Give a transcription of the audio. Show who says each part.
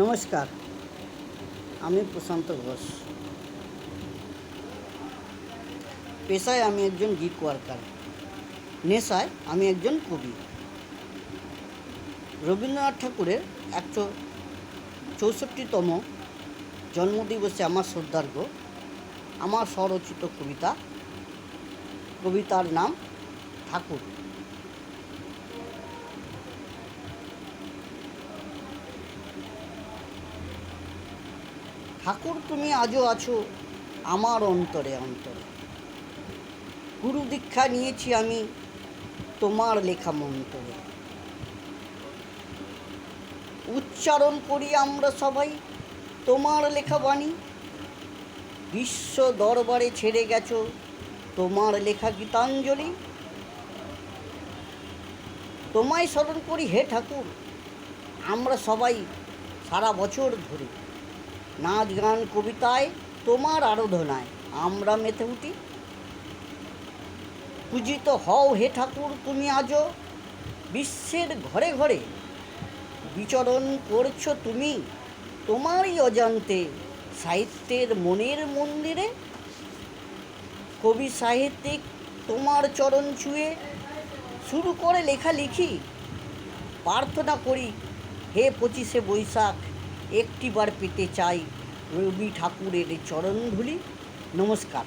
Speaker 1: নমস্কার, আমি প্রশান্ত ঘোষ। পেশায় আমি একজন গিগ ওয়ার্কার, নেশায় আমি একজন কবি। রবীন্দ্রনাথ ঠাকুরের 164তম জন্মদিবসে আমার শ্রদ্ধার্ঘ্য আমার স্বরচিত কবিতার নাম ঠাকুর। ঠাকুর তুমি আজও আছো আমার অন্তরে অন্তরে। গুরু দীক্ষা নিয়েছি আমি তোমার লেখা মন্ত্রে। উচ্চারণ করি আমরা সবাই তোমার লেখা বাণী। বিশ্ব দরবারে ছেড়ে গেছো তোমার লেখা গীতাঞ্জলি। তোমায় স্মরণ করি হে ঠাকুর আমরা সবাই সারা বছর ধরে। নাচ গান কবিতায় তোমার আরাধনায় আমরা মেতে উঠি। পূজিত হও হে ঠাকুর তুমি আজও বিশ্বের ঘরে ঘরে। বিচরণ করছো তুমি তোমারই অজান্তে সাহিত্যের মনের মন্দিরে। কবি সাহিত্যিক তোমার চরণ ছুঁয়ে শুরু করে লেখালেখি। প্রার্থনা করি হে 25শে বৈশাখ একটিবার পেতে চাই রবি ঠাকুরের চরণধূলি। নমস্কার।